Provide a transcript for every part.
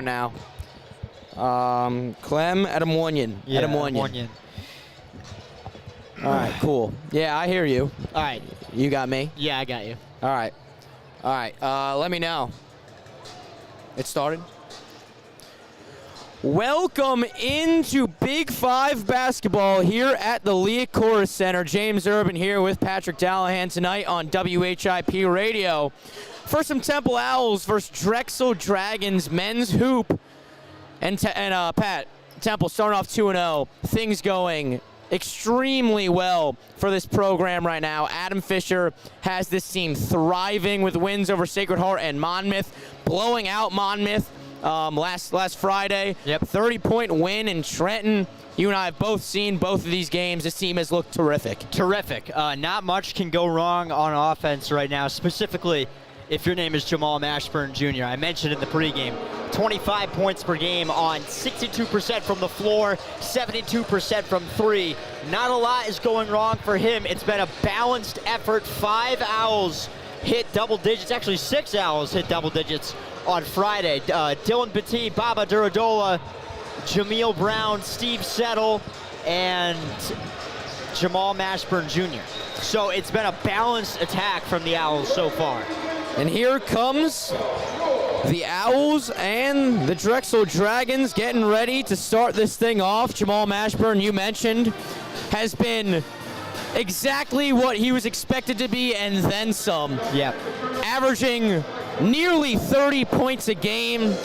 now. Clem Adamoyan. Yeah, Adamoyan. All right, cool. Yeah, I hear you. All right. You got me? Yeah, I got you. All right. All right. Let me know. It started? Welcome into Big Five basketball here at the Liacouras Center. James Urban here with Patrick Dallahan tonight on WHIP Radio. For some Temple Owls versus Drexel Dragons men's hoop. And Pat, Temple starting off 2-0. Things going extremely well for this program right now. Adam Fisher has this team thriving with wins over Sacred Heart and Monmouth, blowing out Monmouth last Friday. Yep. 30-point win in Trenton. You and I have both seen both of these games. This team has looked terrific. Terrific. Not much can go wrong on offense right now, specifically if your name is Jamal Mashburn Jr. I mentioned in the pregame, 25 points per game on 62% from the floor, 72% from three. Not a lot is going wrong for him. It's been a balanced effort. 5 Owls hit double digits. Actually, 6 Owls hit double digits on Friday. Dylan Batty, Baba Duradola, Jameel Brown, Steve Settle, and Jamal Mashburn Jr. So it's been a balanced attack from the Owls so far. And here comes the Owls and the Drexel Dragons getting ready to start this thing off. Jamal Mashburn, you mentioned, has been exactly what he was expected to be and then some. Yeah. Averaging nearly 30 points a game.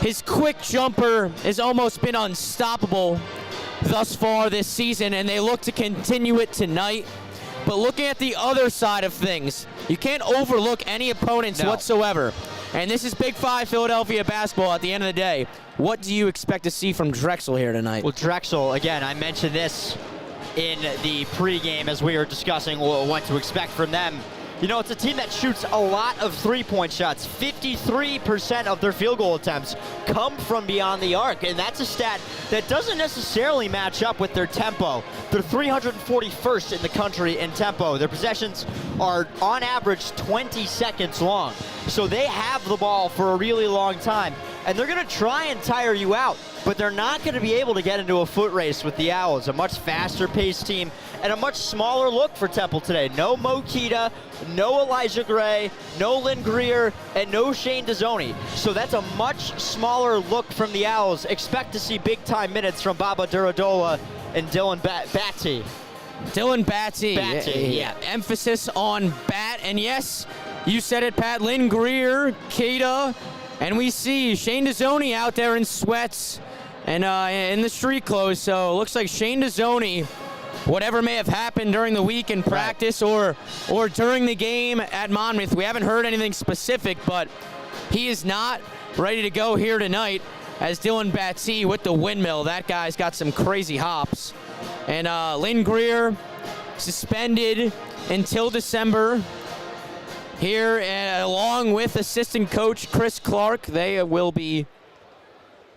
His quick jumper has almost been unstoppable thus far this season, and they look to continue it tonight. But looking at the other side of things, you can't overlook any opponents whatsoever. And this is Big Five Philadelphia basketball at the end of the day. What do you expect to see from Drexel here tonight? Well, Drexel, again, I mentioned this in the pregame as we were discussing what to expect from them. You know, it's a team that shoots a lot of three-point shots. 53% of their field goal attempts come from beyond the arc, and that's a stat that doesn't necessarily match up with their tempo. They're 341st in the country in tempo. Their possessions are, on average, 20 seconds long. So they have the ball for a really long time, and they're going to try and tire you out, but they're not going to be able to get into a foot race with the Owls, a much faster-paced team and a much smaller look for Temple today. No Mo Keita, no Elijah Gray, no Lynn Greer, and no Shane Dezzoni. So that's a much smaller look from the Owls. Expect to see big-time minutes from Baba Duradola and Dylan Batty. Dylan Batty. Yeah. Emphasis on bat. And yes, you said it, Pat. Lynn Greer, Keita, and we see Shane Dezzoni out there in sweats and in the street clothes. So it looks like Shane Dezzoni, whatever may have happened during the week in practice or during the game at Monmouth, we haven't heard anything specific, but he is not ready to go here tonight as Dylan Batty with the windmill. That guy's got some crazy hops. And Lynn Greer suspended until December here, along with assistant coach Chris Clark. They will be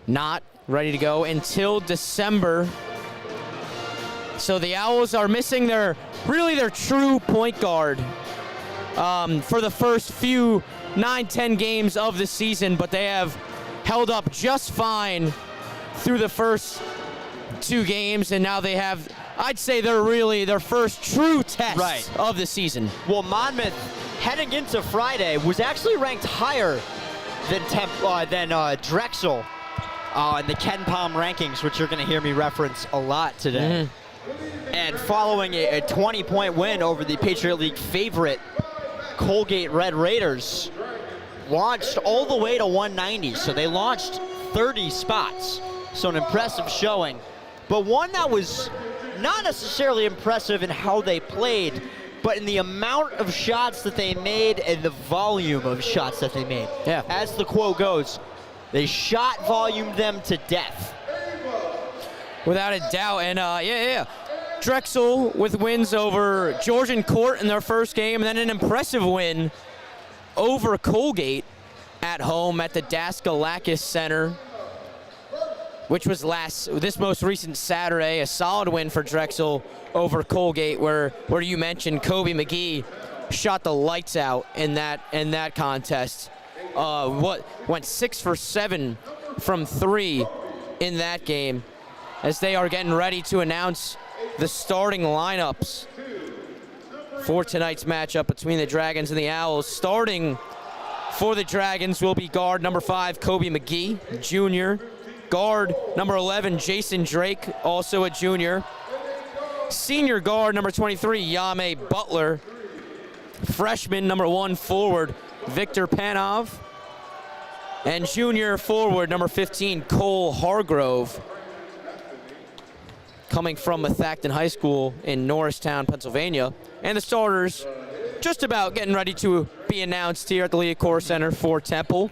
not ready to go until December. So the Owls are missing their true point guard for the first few 9-10 games of the season, but they have held up just fine through the first 2 games, and now they have, I'd say they're really their first true test of the season. Well, Monmouth, heading into Friday, was actually ranked higher than Drexel in the Ken Palm rankings, which you're going to hear me reference a lot today. And following a 20-point win over the Patriot League favorite Colgate Red Raiders, launched all the way to 190. So they launched 30 spots. So an impressive showing. But one that was not necessarily impressive in how they played, but in the amount of shots that they made and the volume of shots that they made. Yeah. As the quote goes, they shot volumed them to death. Without a doubt. And Drexel with wins over Georgian Court in their first game, and then an impressive win over Colgate at home at the Daskalakis Center, which was this most recent Saturday. A solid win for Drexel over Colgate, where you mentioned Kobe McGee shot the lights out in that contest. went 6 for 7 from 3 in that game, as they are getting ready to announce the starting lineups for tonight's matchup between the Dragons and the Owls. Starting for the Dragons will be guard number 5, Kobe McGee, junior. Guard number 11, Jason Drake, also a junior. Senior guard number 23, Yame Butler. Freshman number 1 forward, Victor Panov. And junior forward number 15, Cole Hargrove, coming from Methacton High School in Norristown, Pennsylvania. And the starters just about getting ready to be announced here at the Liacouras Center for Temple.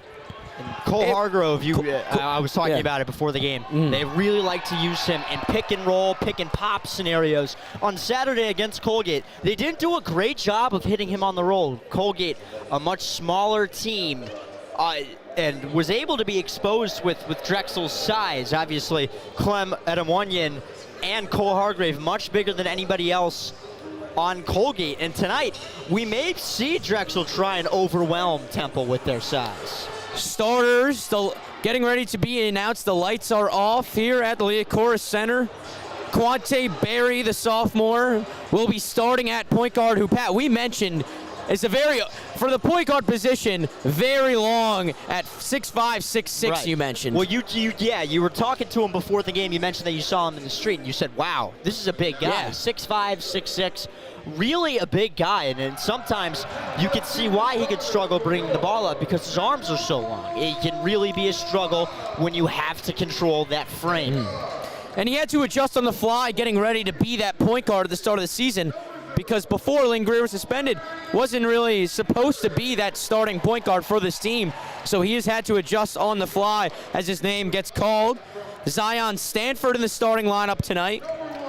Cole Hargrove, I was talking about it before the game. They really like to use him in pick and roll, pick and pop scenarios. On Saturday against Colgate, they didn't do a great job of hitting him on the roll. Colgate, a much smaller team, and was able to be exposed with Drexel's size. Obviously, Clem Edemonyan and Cole Hargrave much bigger than anybody else on Colgate. And tonight, we may see Drexel try and overwhelm Temple with their size. Starters getting ready to be announced. The lights are off here at the Liacouras Center. Quante Berry, the sophomore, will be starting at point guard, who, Pat, we mentioned is for the point guard position, very long at 6'5", 6'6", right. You mentioned. Well, you were talking to him before the game. You mentioned that you saw him in the street, and you said, wow, this is a big guy. Yeah. 6'5", 6'6", really a big guy. And sometimes you can see why he could struggle bringing the ball up, because his arms are so long. It can really be a struggle when you have to control that frame. And he had to adjust on the fly, getting ready to be that point guard at the start of the season, because before Lynn Greer was suspended, wasn't really supposed to be that starting point guard for this team. So he has had to adjust on the fly as his name gets called. Zion Stanford in the starting lineup tonight.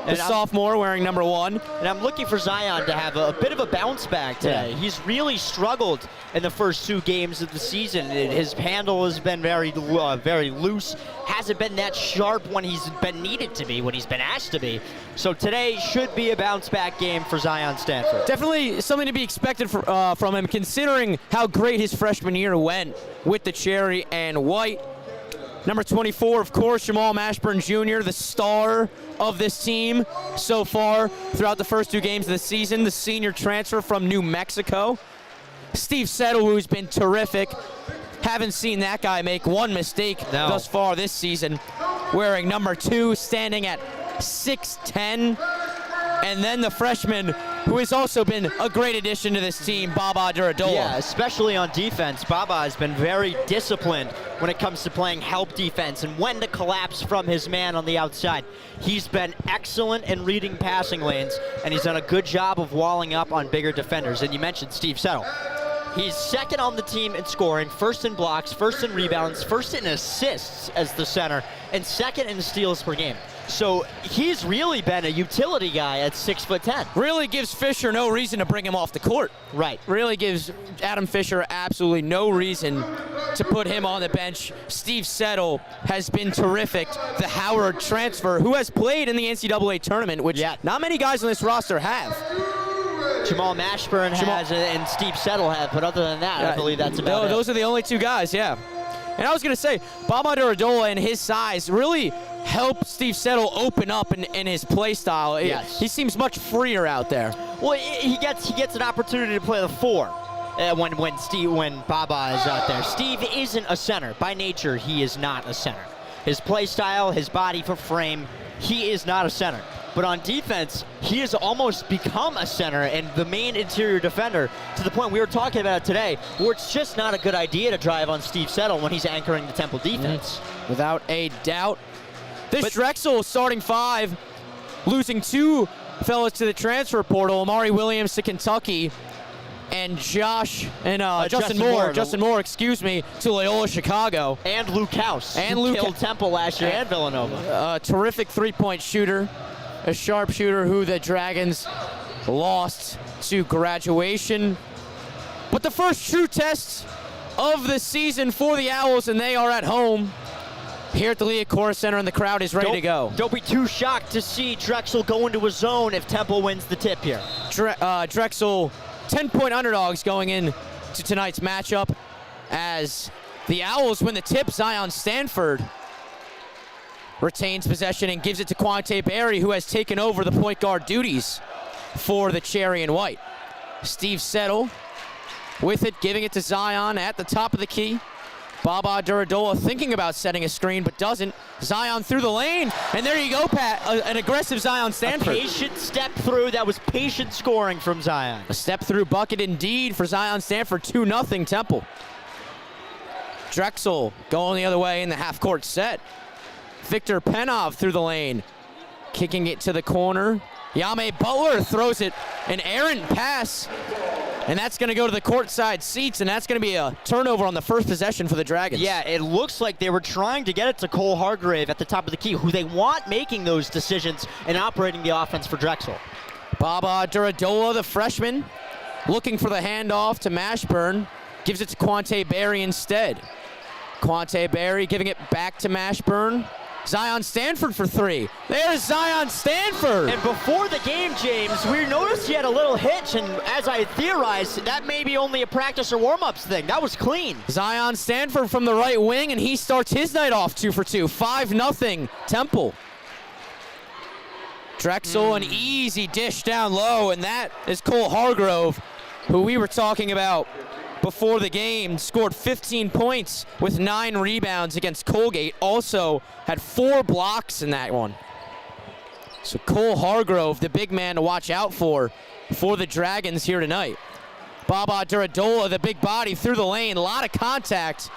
The sophomore wearing number 1. And I'm looking for Zion to have a bit of a bounce back today. Yeah. He's really struggled in the first 2 games of the season. His handle has been very loose. Hasn't been that sharp when he's been needed to be, when he's been asked to be. So today should be a bounce back game for Zion Stanford. Definitely something to be expected from him, considering how great his freshman year went with the cherry and white. Number 24, of course, Jamal Mashburn Jr., the star of this team so far throughout the first 2 games of the season, the senior transfer from New Mexico. Steve Settle, who's been terrific. Haven't seen that guy make one mistake thus far this season. Wearing number 2, standing at 6'10". And then the freshman, who has also been a great addition to this team, Baba Duradola. Yeah, especially on defense. Baba has been very disciplined when it comes to playing help defense and when to collapse from his man on the outside. He's been excellent in reading passing lanes, and he's done a good job of walling up on bigger defenders. And you mentioned Steve Settle. He's second on the team in scoring, first in blocks, first in rebounds, first in assists as the center, and second in steals per game. So he's really been a utility guy at 6'10". Really gives Fisher no reason to bring him off the court. Right. Really gives Adam Fisher absolutely no reason to put him on the bench. Steve Settle has been terrific. The Howard transfer, who has played in the NCAA tournament, which not many guys on this roster have. Jamal Mashburn has and Steve Settle have, but other than that, I believe that's about it. Those are the only 2 guys, yeah. And I was going to say, Baba Duradola and his size really helped Steve Settle open up in his play style. Yes. He seems much freer out there. Well, he gets an opportunity to play the 4 when Baba is out there. Steve isn't a center. By nature, he is not a center. His play style, his body for frame, he is not a center. But on defense, he has almost become a center and the main interior defender, to the point we were talking about it today, where it's just not a good idea to drive on Steve Settle when he's anchoring the Temple defense. Without a doubt. This Drexel starting 5, losing 2 fellas to the transfer portal, Amari Williams to Kentucky, and Justin Moore, to Loyola Chicago. And Luke House, who killed Temple last year and Villanova. A terrific 3-point shooter, a sharpshooter who the Dragons lost to graduation. But the first true test of the season for the Owls, and they are at home here at the Liacouras Center, and the crowd is ready to go. Don't be too shocked to see Drexel go into a zone if Temple wins the tip here. Drexel, 10-point underdogs going in to tonight's matchup. as the Owls win the tip. Zion Stanford retains possession and gives it to Quante Berry, who has taken over the point guard duties for the Cherry and White. Steve Settle with it, giving it to Zion at the top of the key. Baba Duradola thinking about setting a screen, but doesn't. Zion through the lane, and there you go, Pat. An aggressive Zion Stanford. A patient step through. That was patient scoring from Zion. A step through bucket indeed for Zion Stanford. 2-0 Temple. Drexel going the other way in the half-court set. Victor Penov through the lane, kicking it to the corner. Yame Butler throws it, an errant pass, and that's going to go to the courtside seats, and that's going to be a turnover on the first possession for the Dragons. Yeah, it looks like they were trying to get it to Cole Hargrave at the top of the key, who they want making those decisions and operating the offense for Drexel. Baba Duradola, the freshman, looking for the handoff to Mashburn, gives it to Quante Berry instead. Quante Berry giving it back to Mashburn. Zion Stanford for three. There's Zion Stanford. And before the game, James, we noticed he had a little hitch, and as I theorized, that may be only a practice or warm-ups thing. That was clean. Zion Stanford from the right wing, and he starts his night off 2 for 2. 5-0 Temple. Drexel, an easy dish down low, and that is Cole Hargrove, who we were talking about before the game, scored 15 points with 9 rebounds against Colgate. Also had 4 blocks in that one. So Cole Hargrove, the big man to watch out for the Dragons here tonight. Baba Duradola, the big body through the lane. A lot of contact,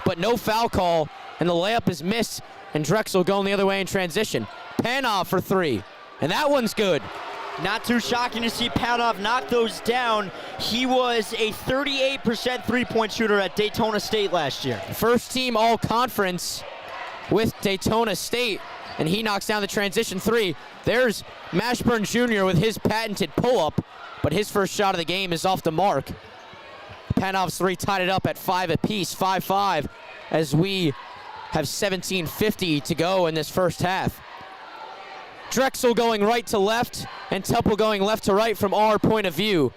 but no foul call, and the layup is missed, and Drexel going the other way in transition. Panov for 3, and that one's good. Not too shocking to see Panov knock those down. He was a 38% three-point shooter at Daytona State last year. First team all-conference with Daytona State, and he knocks down the transition 3. There's Mashburn Jr. with his patented pull-up, but his first shot of the game is off the mark. Panov's 3 tied it up at 5 apiece, 5-5, as we have 17:50 to go in this first half. Drexel going right to left, and Temple going left to right from our point of view.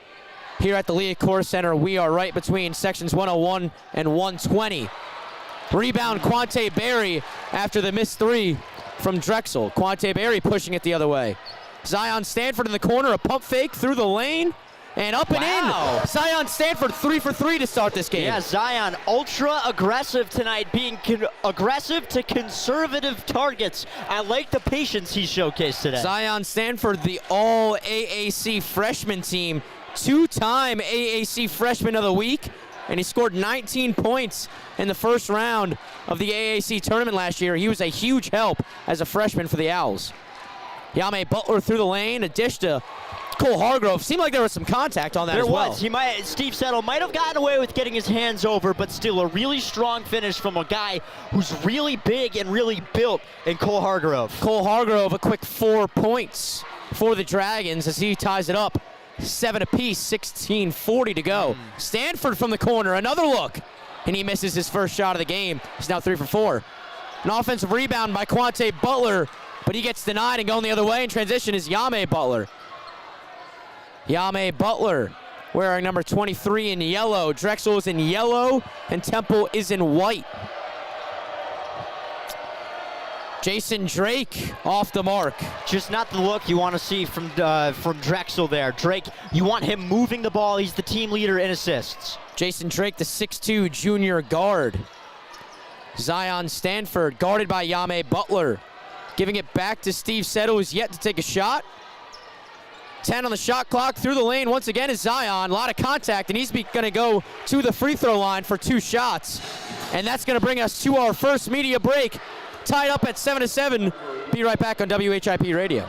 Here at the Liacouras Center, we are right between sections 101 and 120. Rebound, Quante Berry after the missed 3 from Drexel. Quante Berry pushing it the other way. Zion Stanford in the corner, a pump fake through the lane, and up and in. Zion Stanford 3 for 3 to start this game. Yeah, Zion ultra aggressive tonight, being aggressive to conservative targets. I like the patience he showcased today. Zion Stanford, the all AAC freshman team, 2-time AAC freshman of the week, and he scored 19 points in the first round of the AAC tournament last year. He was a huge help as a freshman for the Owls. Yame Butler through the lane, a dish to Cole Hargrove. Seemed like there was some contact on that as well. There was. Steve Settle might have gotten away with getting his hands over, but still a really strong finish from a guy who's really big and really built in Cole Hargrove. Cole Hargrove, a quick 4 points for the Dragons as he ties it up. 7 apiece, 16:40 to go. Stanford from the corner, another look, and he misses his first shot of the game. He's now 3 for 4. An offensive rebound by Quante Butler, but he gets denied, and going the other way in transition is Yame Butler. Yame Butler wearing number 23 in yellow. Drexel is in yellow, and Temple is in white. Jason Drake off the mark. Just not the look you want to see from Drexel there. Drake, you want him moving the ball. He's the team leader in assists. Jason Drake, the 6'2 junior guard. Zion Stanford guarded by Yame Butler. Giving it back to Steve Settle, who's yet to take a shot. 10 on the shot clock. Through the lane once again is Zion. A lot of contact, and he's going to go to the free throw line for 2 shots. And that's going to bring us to our first media break. Tied up at 7-7. Be right back on WHIP Radio.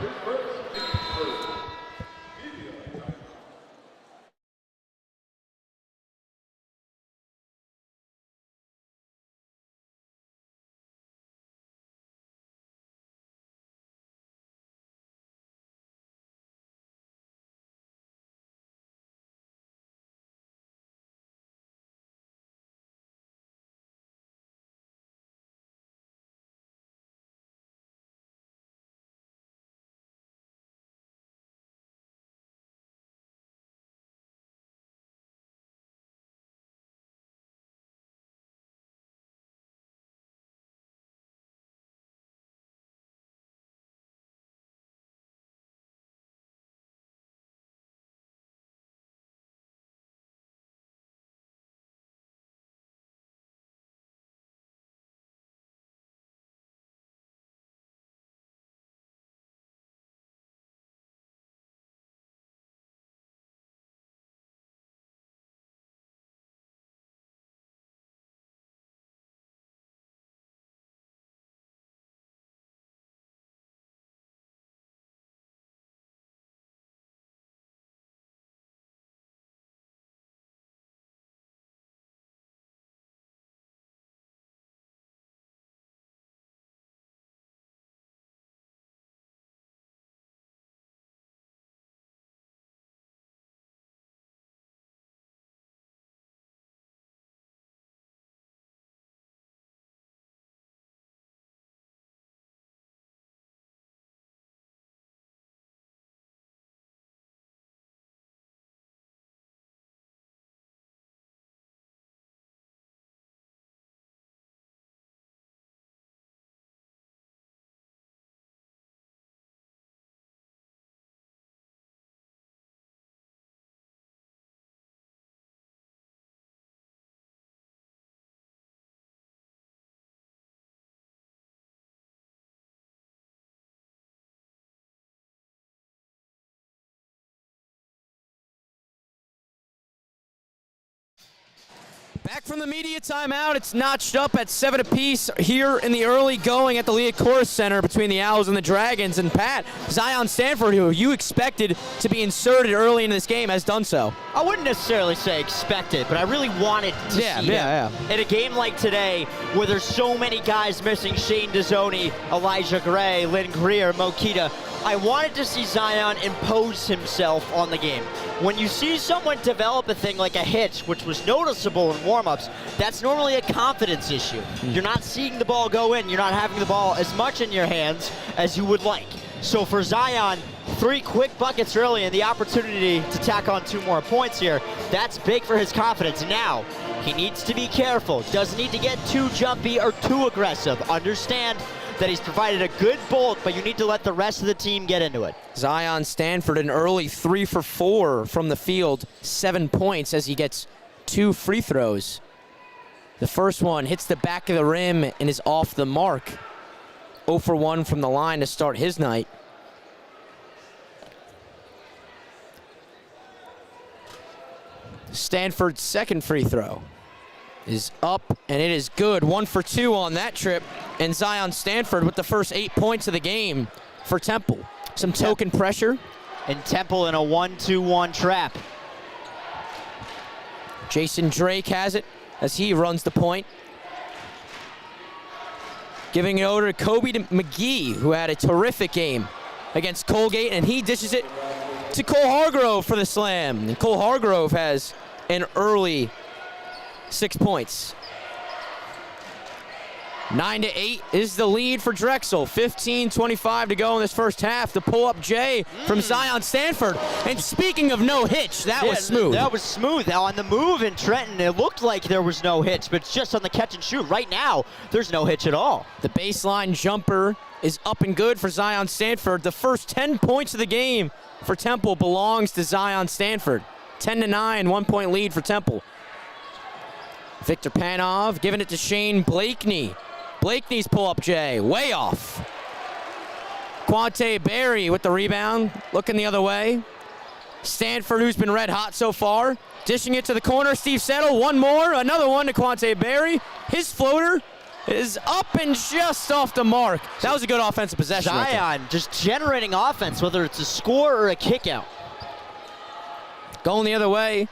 Back from the media timeout. It's notched up at 7 apiece here in the early going at the Liacouras Center between the Owls and the Dragons. And Pat, Zion Stanford, who you expected to be inserted early into this game, has done so. I wouldn't necessarily say expected, but I really wanted to see him. In a game like today, where there's so many guys missing, Shane Dezzoni, Elijah Gray, Lynn Greer, Mokita, I wanted to see Zion impose himself on the game. When you see someone develop a thing like a hitch, which was noticeable in warm-ups, that's normally a confidence issue. You're not seeing the ball go in. You're not having the ball as much in your hands as you would like. So for Zion, 3 quick buckets early and the opportunity to tack on 2 more points here, that's big for his confidence. Now, he needs to be careful. Doesn't need to get too jumpy or too aggressive. Understand that he's provided a good bulk, but you need to let the rest of the team get into it. Zion Stanford, an early 3 for 4 from the field, 7 points as he gets 2 free throws. The first one hits the back of the rim and is off the mark. 0 for 1 from the line to start his night. Stanford's second free throw is up, and it is good. 1 for 2 on that trip, and Zion Stanford with the first 8 points of the game for Temple. Some token pressure. And Temple in a 1-2-1 trap. Jason Drake has it as he runs the point. Giving it over to Kobe McGee, who had a terrific game against Colgate, and he dishes it to Cole Hargrove for the slam. And Cole Hargrove has an early 6 points. 9-8 is the lead for Drexel. 15:25 to go in this first half. The pull-up J from Zion Stanford. And speaking of no hitch, that was smooth. That was smooth. Now on the move in Trenton, it looked like there was no hitch, but just on the catch and shoot. Right now, there's no hitch at all. The baseline jumper is up and good for Zion Stanford. The first 10 points of the game for Temple belongs to Zion Stanford. 10-9, 1 point lead for Temple. Victor Panov giving it to Shane Blakeney. Blakeney's pull-up J, way off. Quante Berry with the rebound, looking the other way. Stanford, who's been red hot so far, dishing it to the corner. Steve Settle, one more, another one to Quante Berry. His floater is up and just off the mark. That was a good offensive possession. Zion just generating offense, whether it's a score or a kick out. Going the other way.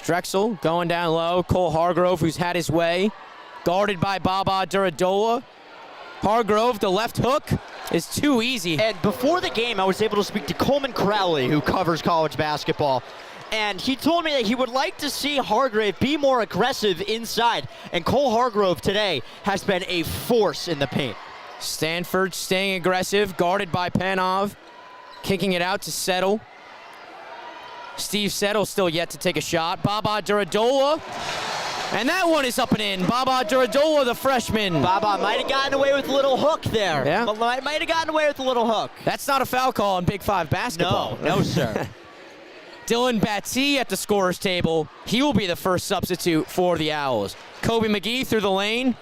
Drexel going down low. Cole Hargrove, who's had his way. Guarded by Baba Duradola. Hargrove, the left hook, is too easy. And before the game, I was able to speak to Coleman Crowley, who covers college basketball. And he told me that he would like to see Hargrove be more aggressive inside. And Cole Hargrove today has been a force in the paint. Stanford staying aggressive, guarded by Panov. Kicking it out to Settle. Steve Settle still yet to take a shot. Baba Duradola. And that one is up and in. Baba Duradola, the freshman. Baba might have gotten away with a little hook there. Yeah. Might have gotten away with a little hook. That's not a foul call in Big 5 basketball. No, sir. Dylan Batsy at the scorer's table. He will be the first substitute for the Owls. Kobe McGee through the lane. And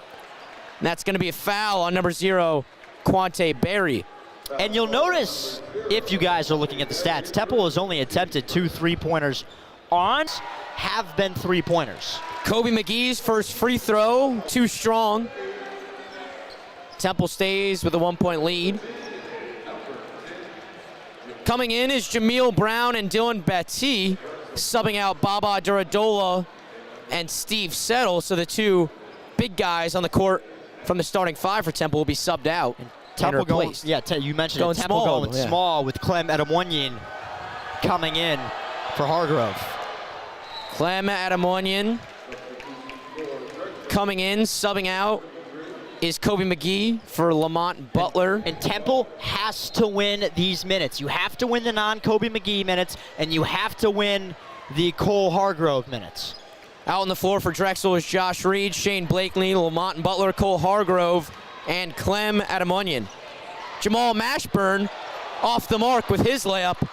that's going to be a foul on number 0, Quante Berry. And you'll notice, if you guys are looking at the stats, Temple has only attempted 2 3-pointers. Ons have been 3-pointers. Kobe McGee's first free throw, too strong. Temple stays with a 1 point lead. Coming in is Jameel Brown and Dylan Batsy, subbing out Baba Duradola and Steve Settle. So the 2 big guys on the court from the starting 5 for Temple will be subbed out. Temple going, you mentioned it. Temple going small with Clem Adamonyan coming in for Hargrove. Clem Adamonyan coming in, subbing out is Kobe McGee for Lamont Butler. And Temple has to win these minutes. You have to win the non-Kobe McGee minutes, and you have to win the Cole Hargrove minutes. Out on the floor for Drexel is Josh Reed, Shane Blakeney, Lamont Butler, Cole Hargrove, and Clem Adamonyan. Jamal Mashburn off the mark with his layup.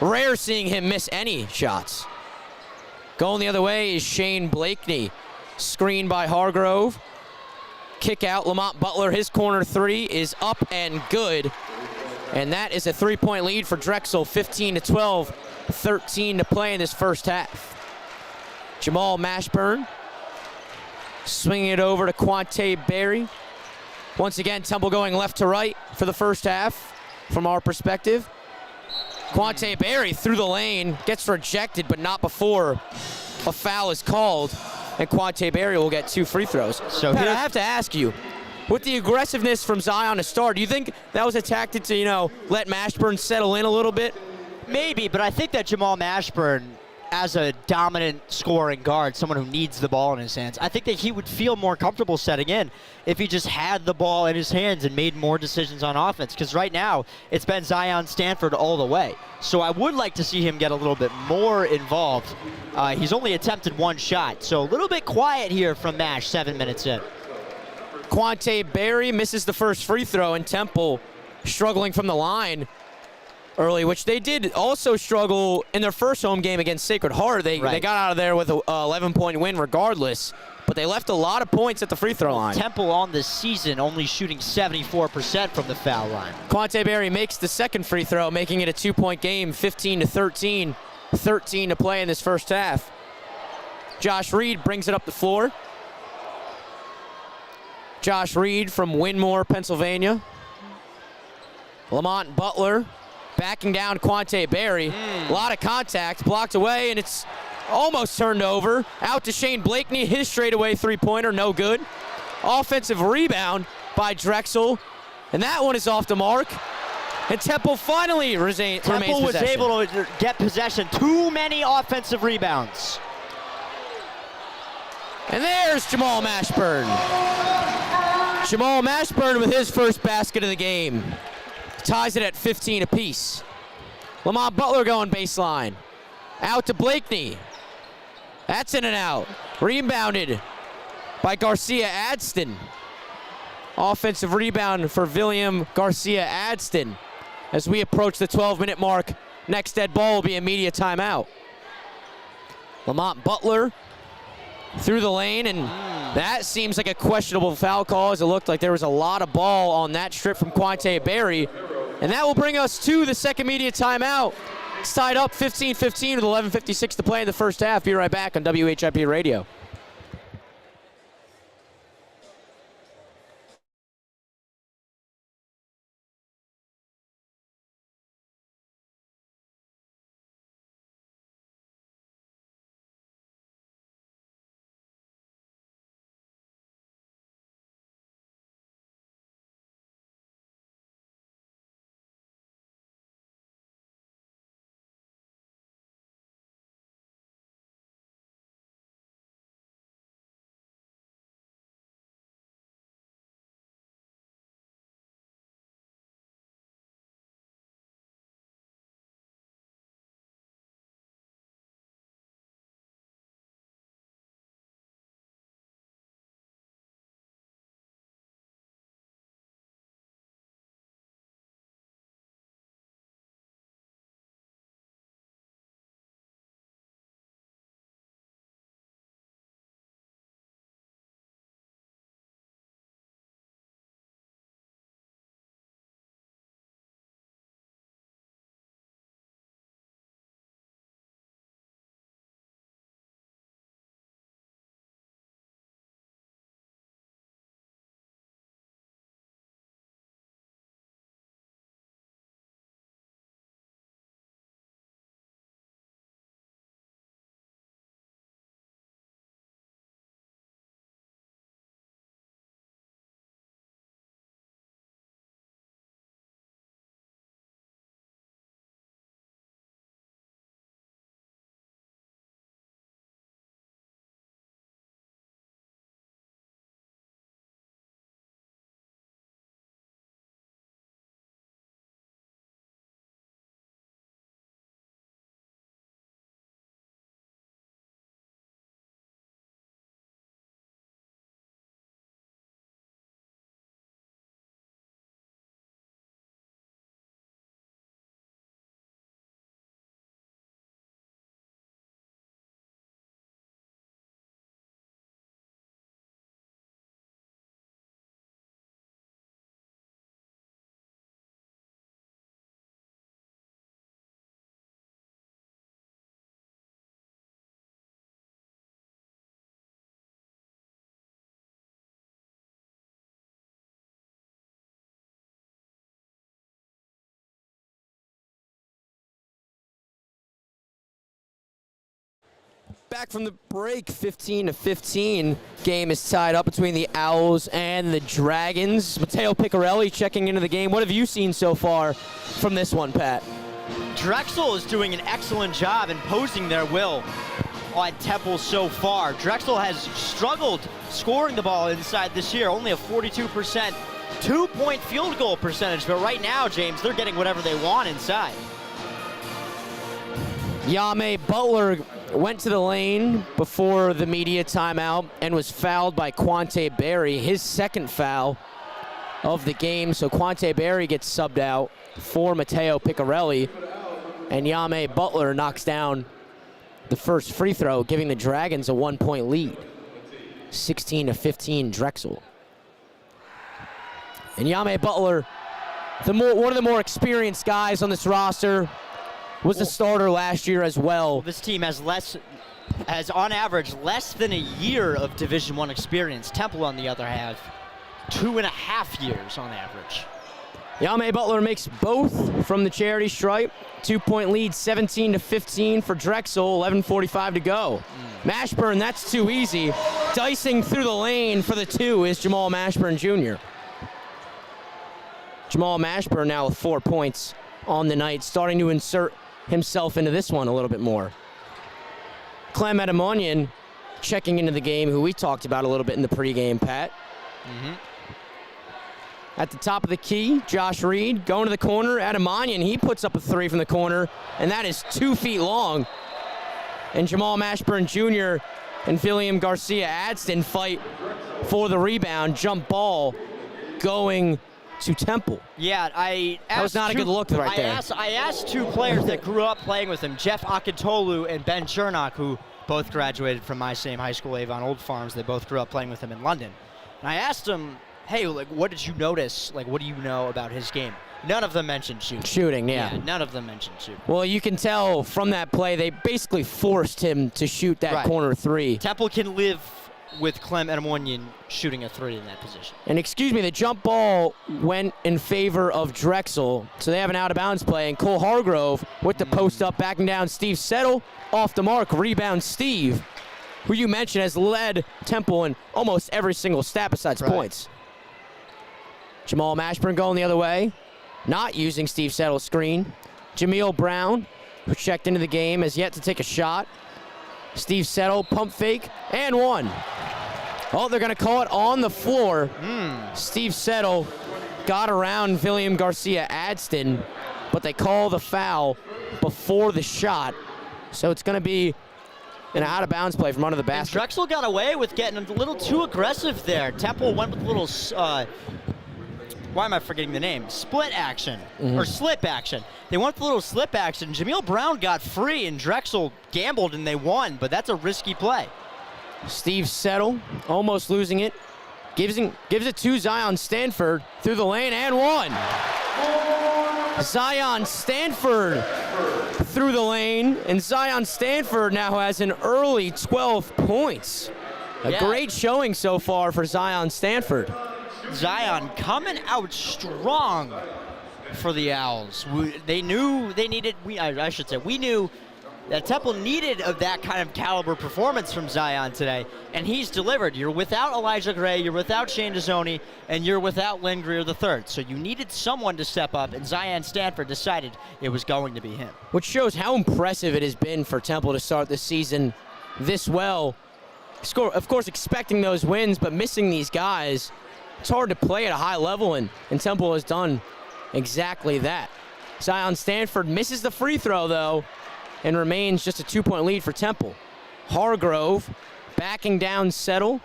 Rare seeing him miss any shots. Going the other way is Shane Blakeney. Screen by Hargrove. Kick out Lamont Butler. His corner 3 is up and good. And that is a 3-point lead for Drexel. 15-12. 13 to play in this first half. Jamal Mashburn Swinging it over to Quante Berry. Once again, Temple going left to right for the first half from our perspective. Quante Berry through the lane, gets rejected, but not before a foul is called, and Quante Berry will get 2 free throws. So Pat, I have to ask you, with the aggressiveness from Zion to start, do you think that was a tactic to, let Mashburn settle in a little bit? Maybe, but I think that Jamal Mashburn, as a dominant scoring guard, someone who needs the ball in his hands, I think that he would feel more comfortable setting in if he just had the ball in his hands and made more decisions on offense. Because right now, it's been Zion Stanford all the way. So I would like to see him get a little bit more involved. He's only attempted 1 shot, so a little bit quiet here from Mash, 7 minutes in. Quante Berry misses the first free throw, and Temple struggling from the line early, which they did also struggle in their first home game against Sacred Heart. They got out of there with an 11-point win regardless, but they left a lot of points at the free throw line. Temple on the season only shooting 74% from the foul line. Quante Berry makes the second free throw, making it a 2-point game, 15-13. 13 to play in this first half. Josh Reed brings it up the floor. Josh Reed from Winmore, Pennsylvania. Lamont Butler backing down Quante Berry. A lot of contact, blocked away, and it's almost turned over. Out to Shane Blakeney, his straightaway three-pointer, no good. Offensive rebound by Drexel, and that one is off the mark. And Temple finally remains possession. Temple was able to get possession. Too many offensive rebounds. And there's Jamal Mashburn. Jamal Mashburn with his first basket of the game. Ties it at 15 apiece. Lamont Butler going baseline. Out to Blakeney. That's in and out. Rebounded by Garcia Adston. Offensive rebound for William Garcia Adston. As we approach the 12-minute mark, next dead ball will be a media timeout. Lamont Butler through the lane, and that seems like a questionable foul call, as it looked like there was a lot of ball on that strip from Quante Berry. And that will bring us to the second media timeout. It's tied up 15-15 with 11:56 to play in the first half. Be right back on WHIP Radio. Back from the break, 15-15. Game is tied up between the Owls and the Dragons. Matteo Piccarelli checking into the game. What have you seen so far from this one, Pat? Drexel is doing an excellent job imposing their will on Temple so far. Drexel has struggled scoring the ball inside this year, only a 42% two-point field goal percentage, but right now, James, they're getting whatever they want inside. Yame Butler went to the lane before the media timeout and was fouled by Quante Berry, his second foul of the game. So Quante Berry gets subbed out for Matteo Piccarelli, and Yame Butler knocks down the first free throw, giving the Dragons a 1-point lead. 16-15 Drexel. And Yame Butler, one of the more experienced guys on this roster, was the starter last year as well. This team has on average less than a year of Division I experience. Temple, on the other hand, 2.5 years on average. Yame Butler makes both from the charity stripe. 2-point lead, 17-15 for Drexel, 11:45 to go. Mashburn, that's too easy. Dicing through the lane for the two is Jamal Mashburn Jr. Jamal Mashburn now with 4 points on the night, starting to insert himself into this one a little bit more. Clem Adamonian checking into the game, who we talked about a little bit in the pregame, Pat. At the top of the key, Josh Reed going to the corner. Adamonian, he puts up a three from the corner, and that is 2 feet long. And Jamal Mashburn Jr. and William Garcia Adston fight for the rebound. Jump ball going to Temple. Yeah, that was not a good look right there. I asked two players that grew up playing with him, Jeff Akintolu and Ben Chernock, who both graduated from my same high school, Avon Old Farms. They both grew up playing with him in London. And I asked them, hey, like, what did you notice? Like, what do you know about his game? None of them mentioned shooting. Shooting, yeah. None of them mentioned shooting. Well, you can tell from that play, they basically forced him to shoot that corner three. Temple can live with Clem Adamonian shooting a three in that position. And excuse me, the jump ball went in favor of Drexel, so they have an out-of-bounds play, and Cole Hargrove with the post-up, backing down Steve Settle, off the mark, rebound Steve, who you mentioned has led Temple in almost every single stat besides points. Jamal Mashburn going the other way, not using Steve Settle's screen. Jameel Brown, who checked into the game, has yet to take a shot. Steve Settle, pump fake, and one. Oh, they're going to call it on the floor. Steve Settle got around William Garcia Adston, but they call the foul before the shot. So it's going to be an out-of-bounds play from under the basket. And Drexel got away with getting a little too aggressive there. Temple went with a little, why am I forgetting the name? Split action, or slip action. They went with a little slip action. Jameel Brown got free, and Drexel gambled, and they won, but that's a risky play. Steve Settle almost losing it. Gives it to Zion Stanford through the lane, and one. Zion Stanford through the lane, and Zion Stanford now has an early 12 points. A great showing so far for Zion Stanford. Zion coming out strong for the Owls. They knew they needed, we knew that Temple needed that kind of caliber performance from Zion today, and he's delivered. You're without Elijah Gray, you're without Shane Dezzoni, and you're without Lynn Greer III. So you needed someone to step up, and Zion Stanford decided it was going to be him. Which shows how impressive it has been for Temple to start the season this well. Of course, expecting those wins, but missing these guys. It's hard to play at a high level, and Temple has done exactly that. Zion Stanford misses the free throw, though, and remains just a 2-point lead for Temple. Hargrove backing down Settle.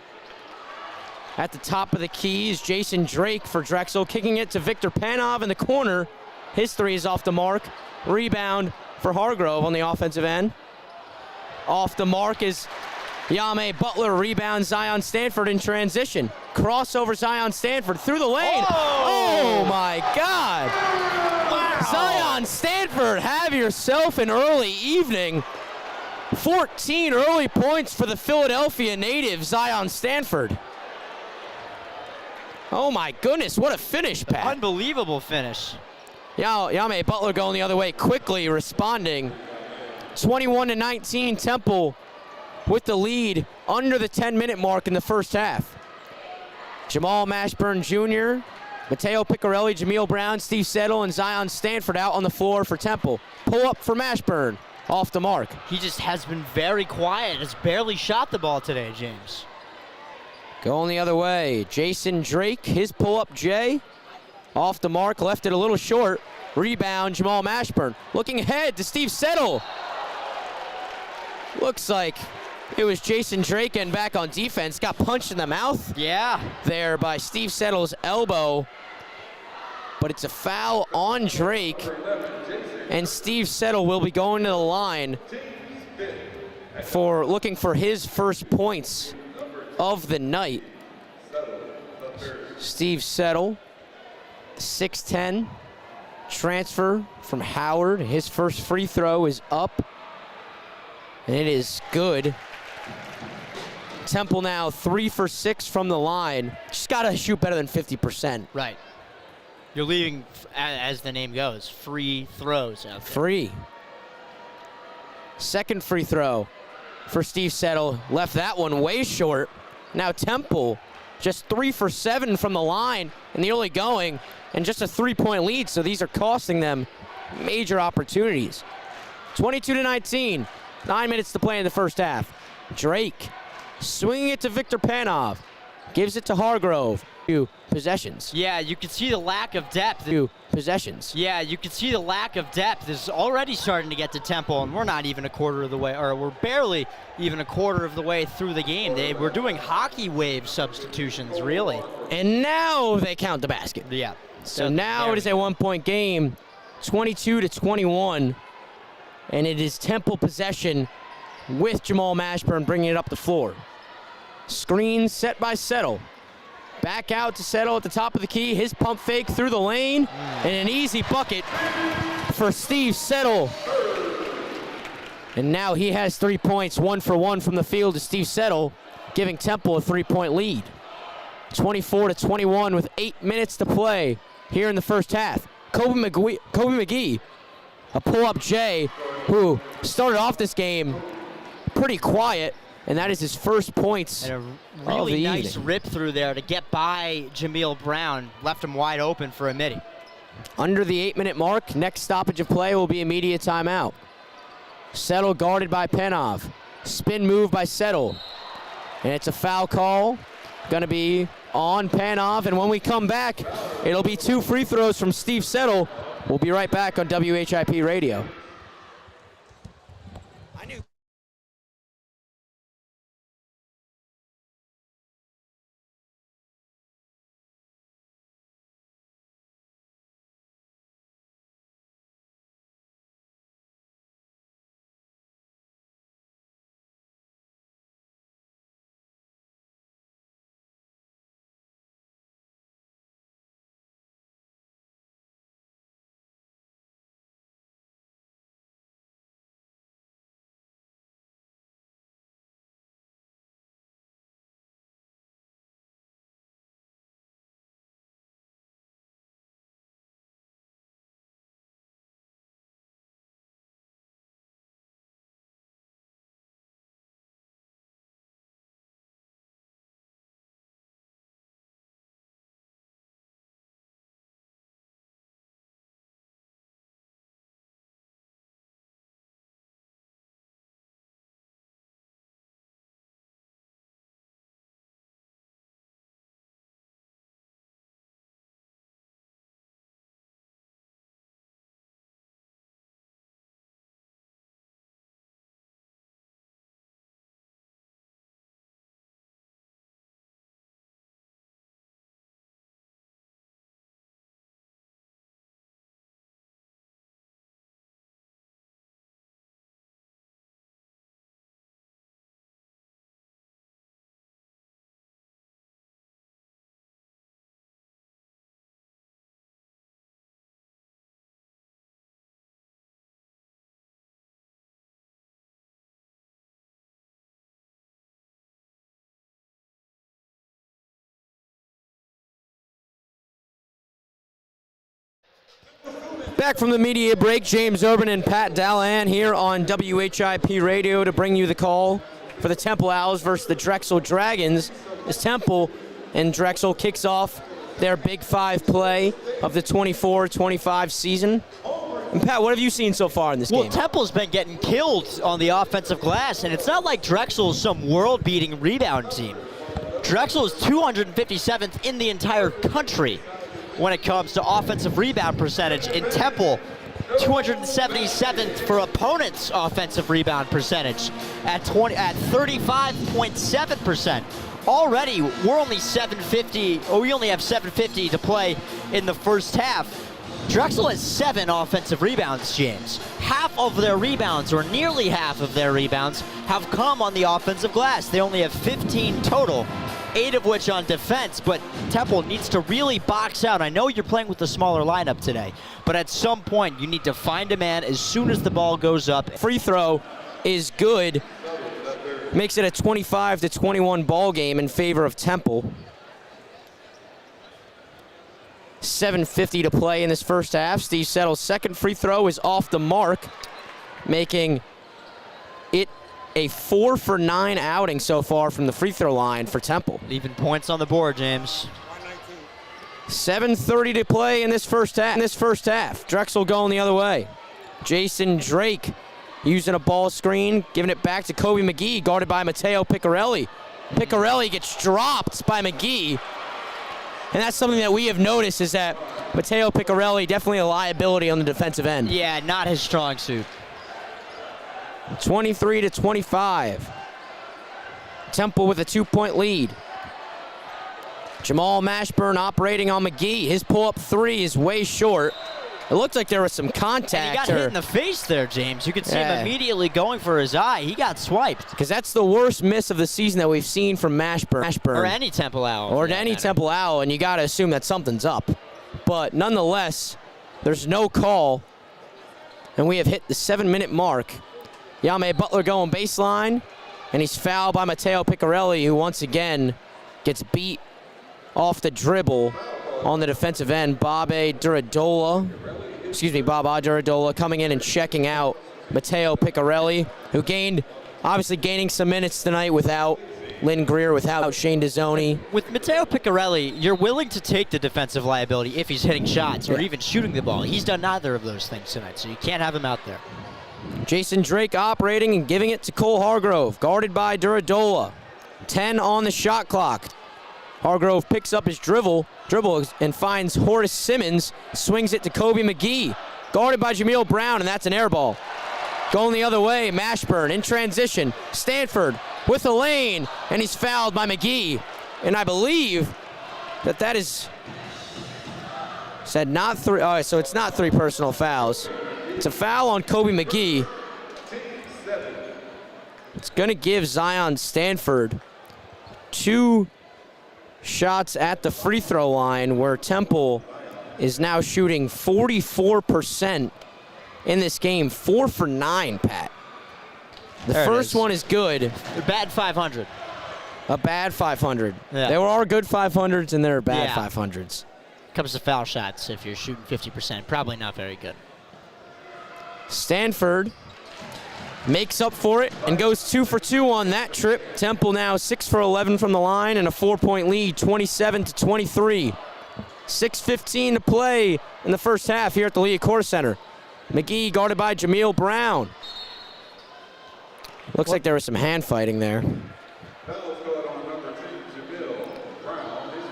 At the top of the keys, Jason Drake for Drexel, kicking it to Victor Panov in the corner. His three is off the mark. Rebound for Hargrove on the offensive end. Off the mark is Yame Butler. Rebound Zion Stanford in transition. Crossover Zion Stanford through the lane. Oh my God. Wow. Zion Stanford, have yourself an early evening. 14 early points for the Philadelphia native, Zion Stanford. Oh my goodness, what a finish, Pat. Unbelievable finish. Yame Butler going the other way, quickly responding. 21-19 Temple with the lead under the 10-minute mark in the first half. Jamal Mashburn Jr., Mateo Picarelli, Jameel Brown, Steve Settle, and Zion Stanford out on the floor for Temple. Pull up for Mashburn, off the mark. He just has been very quiet, has barely shot the ball today, James. Going the other way, Jason Drake, his pull-up Jay, off the mark, left it a little short. Rebound, Jamal Mashburn. Looking ahead to Steve Settle. Looks like it was Jason Drake getting back on defense. Got punched in the mouth. Yeah. There by Steve Settle's elbow. But it's a foul on Drake. And Steve Settle will be going to the line for looking for his first points of the night. Steve Settle, 6'10", transfer from Howard. His first free throw is up, and it is good. Temple now 3 for 6 from the line. Just gotta shoot better than 50%. Right. You're leaving, as the name goes, free throws out there. Free. Second free throw for Steve Settle. Left that one way short. Now Temple just 3 for 7 from the line in the early going, and just a 3-point lead, so these are costing them major opportunities. 22-19, 9 minutes to play in the first half. Drake swinging it to Victor Panov, gives it to Hargrove. 2 possessions. Yeah, you can see the lack of depth. 2 possessions. Yeah, you can see the lack of depth is already starting to get to Temple, and we're not even a quarter of the way, or we're barely even a quarter of the way through the game. We're doing hockey wave substitutions, really. And now they count the basket. Yeah. So now it is a 1-point game, 22-21, and it is Temple possession with Jamal Mashburn bringing it up the floor. Screen set by Settle. Back out to Settle at the top of the key. His pump fake through the lane, and an easy bucket for Steve Settle. And now he has 3 points, 1 for 1 from the field to Steve Settle, giving Temple a 3-point lead. 24-21 with 8 minutes to play here in the first half. Kobe McGee, a pull-up J, who started off this game pretty quiet, and that is his first points and a of really the nice evening. rip through there to get by Jameel Brown. Left him wide open for a midi. Under the 8-minute mark, next stoppage of play will be immediate timeout. Settle guarded by Panov. Spin move by Settle. And it's a foul call. Gonna be on Panov, and when we come back, it'll be 2 free throws from Steve Settle. We'll be right back on WHIP Radio. Back from the media break, James Urban and Pat Dallahan here on WHIP Radio to bring you the call for the Temple Owls versus the Drexel Dragons as Temple and Drexel kicks off their Big Five play of the 24-25 season. And Pat, what have you seen so far in this game? Well, Temple's been getting killed on the offensive glass, and it's not like Drexel is some world-beating rebound team. Drexel is 257th in the entire country when it comes to offensive rebound percentage. In Temple, 277th for opponents' offensive rebound percentage at 35.7%. Already, we only have 750 to play in the first half. Drexel has 7 offensive rebounds, James. Half of their rebounds, or nearly half of their rebounds, have come on the offensive glass. They only have 15 total, 8 of which on defense, but Temple needs to really box out. I know you're playing with a smaller lineup today, but at some point you need to find a man as soon as the ball goes up. Free throw is good. Makes it a 25-21 ball game in favor of Temple. 7:50 to play in this first half. Steve Settle's second free throw is off the mark, making it a 4 for 9 outing so far from the free throw line for Temple. Leaving points on the board, James. 7:30 to play in this first half. Drexel going the other way. Jason Drake using a ball screen, giving it back to Kobe McGee, guarded by Matteo Piccarelli. Piccarelli gets dropped by McGee. And that's something that we have noticed, is that Matteo Piccarelli definitely a liability on the defensive end. Yeah, not his strong suit. 23-25. Temple with a 2-point lead. Jamal Mashburn operating on McGee. His pull-up three is way short. It looked like there was some contact. And he got hit in the face there, James. You could see him immediately going for his eye. He got swiped. Because that's the worst miss of the season that we've seen from Mashburn. Or any Temple Owl. Or any Temple Owl, and you got to assume that something's up. But nonetheless, there's no call, and we have hit the 7-minute mark. Yame Butler going baseline, and he's fouled by Matteo Piccarelli, who once again gets beat off the dribble on the defensive end. Bob Duradola coming in and checking out Matteo Piccarelli, who obviously gaining some minutes tonight without Lynn Greer, without Shane Dezzoni. With Matteo Piccarelli, you're willing to take the defensive liability if he's hitting shots or even shooting the ball. He's done neither of those things tonight, so you can't have him out there. Jason Drake operating and giving it to Cole Hargrove, guarded by Duradola. 10 on the shot clock. Hargrove picks up his dribble and finds Horace Simmons, swings it to Kobe McGee, guarded by Jameel Brown, and that's an air ball. Going the other way, Mashburn in transition. Stanford with a lane, and he's fouled by McGee. And I believe that is said not three. All right, so it's not 3 personal fouls. It's a foul on Kobe McGee. It's going to give Zion Stanford 2 shots at the free throw line, where Temple is now shooting 44% in this game. 4 for 9, Pat. The first one is good. A bad 500. A bad 500. Yeah. There are good 500s and there are bad 500s. Comes to foul shots, if you're shooting 50%, probably not very good. Stanford makes up for it and goes 2 for 2 on that trip. Temple now 6 for 11 from the line and a 4-point lead, 27-23. 6:15 to play in the first half here at the Liacouras Center. McGee guarded by Jameel Brown. Looks like there was some hand fighting there.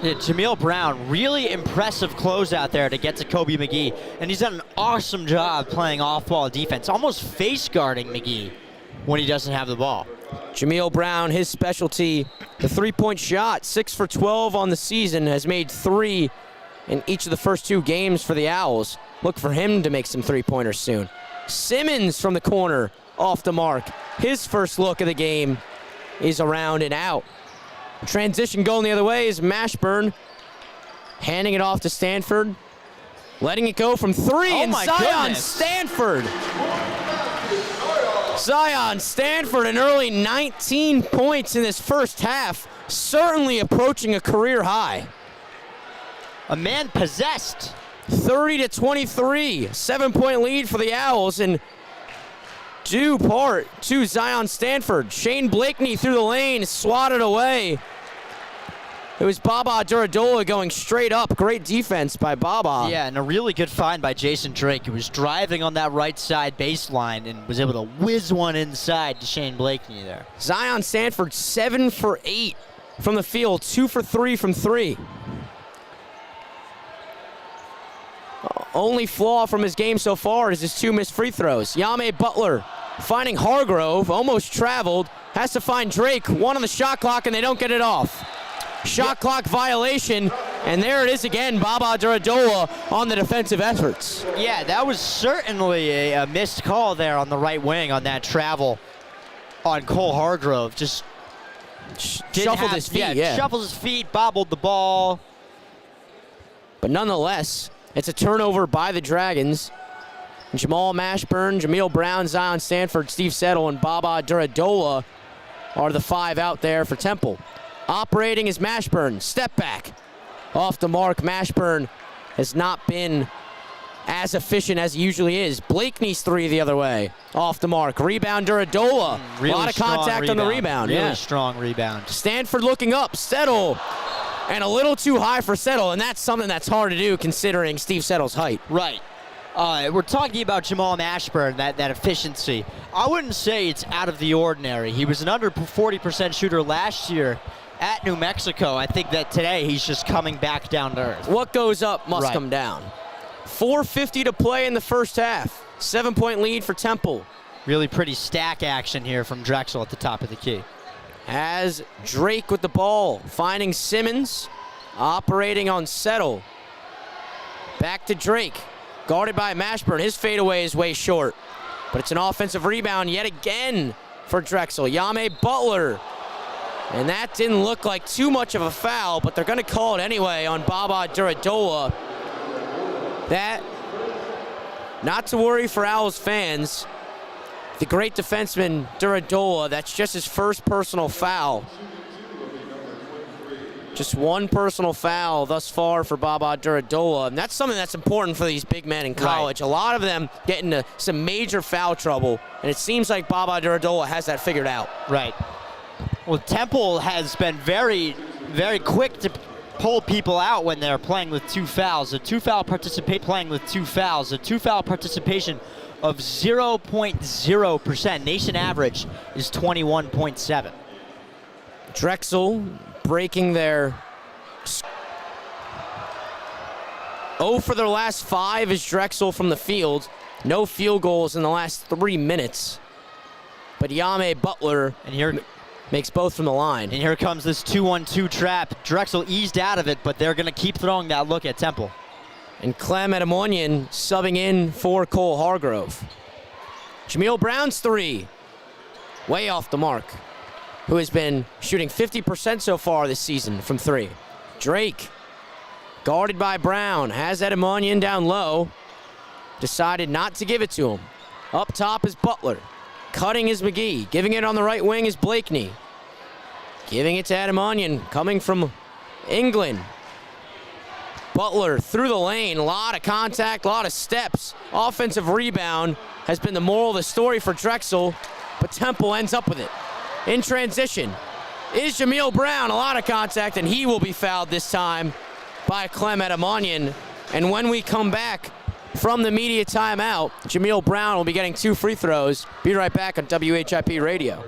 Yeah, Jameel Brown, really impressive closeout there to get to Kobe McGee. And he's done an awesome job playing off-ball defense, almost face guarding McGee when he doesn't have the ball. Jameel Brown, his specialty, the 3-point shot, 6 for 12 on the season, has made 3 in each of the first 2 games for the Owls. Look for him to make some 3-pointers soon. Simmons from the corner, off the mark. His first look of the game is around and out. Transition going the other way is Mashburn, handing it off to Stanford, letting it go from 3, and Zion Stanford. Zion Stanford, an early 19 points in this first half, certainly approaching a career high. A man possessed. 30-23, 7-point lead for the Owls, and due part to Zion Stanford. Shane Blakeney through the lane, swatted away. It was Baba Duradola going straight up. Great defense by Baba. Yeah, and a really good find by Jason Drake, who was driving on that right side baseline and was able to whiz one inside to Shane Blakeney there. Zion Stanford 7 for 8 from the field, 2 for 3 from 3. Only flaw from his game so far is his 2 missed free throws. Yame Butler finding Hargrove, almost traveled, has to find Drake, 1 on the shot clock, and they don't get it off. Shot clock violation, and there it is again, Baba Duradola on the defensive efforts. Yeah, that was certainly a missed call there on the right wing on that travel on Cole Hargrove. Just shuffled his feet, shuffled his feet, bobbled the ball. But nonetheless, it's a turnover by the Dragons. Jamal Mashburn, Jameel Brown, Zion Stanford, Steve Settle, and Baba Duradola are the 5 out there for Temple. Operating is Mashburn. Step back. Off the mark. Mashburn has not been as efficient as he usually is. Blakeney's 3 the other way. Off the mark. Rebound Duradola. Really a lot of contact on the rebound. Really strong rebound. Stanford looking up. Settle. And a little too high for Settle, and that's something that's hard to do considering Steve Settle's height. Right. We're talking about Jamal Mashburn, that efficiency. I wouldn't say it's out of the ordinary. He was an under 40% shooter last year at New Mexico. I think that today he's just coming back down to earth. What goes up must come down. 4:50 to play in the first half. 7-point lead for Temple. Really pretty stack action here from Drexel at the top of the key. Has Drake with the ball, finding Simmons, operating on Settle. Back to Drake, guarded by Mashburn. His fadeaway is way short, but it's an offensive rebound yet again for Drexel. Yame Butler. And that didn't look like too much of a foul, but they're going to call it anyway on Baba Duradola. That, not to worry for Owls fans, the great defenseman Duradola, that's just his first personal foul. Just 1 personal foul thus far for Baba Duradola, and that's something that's important for these big men in college. Right. A lot of them get into some major foul trouble, and it seems like Baba Duradola has that figured out. Right. Well, Temple has been very, very quick to pull people out when they're playing with 2 fouls. A 2-foul playing with 2 fouls. A 2-foul participation of 0.0%. Nation average is 21.7. Drexel breaking their 0 for their last 5 is Drexel from the field. No field goals in the last 3 minutes. But Yame Butler and here makes both from the line. And here comes this 2-1-2 trap. Drexel eased out of it, but they're going to keep throwing that look at Temple. And Clem Adamonian subbing in for Cole Hargrove. Jameel Brown's 3, way off the mark, who has been shooting 50% so far this season from 3. Drake, guarded by Brown, has Adamonian down low, decided not to give it to him. Up top is Butler. Cutting is McGee. Giving it on the right wing is Blakeney. Giving it to Adamonian, coming from England. Butler through the lane, a lot of contact, a lot of steps. Offensive rebound has been the moral of the story for Drexel, but Temple ends up with it. In transition is Jameel Brown, a lot of contact, and he will be fouled this time by Clem Adamonian. And when we come back from the media timeout, Jameel Brown will be getting 2 free throws. Be right back on WHIP Radio.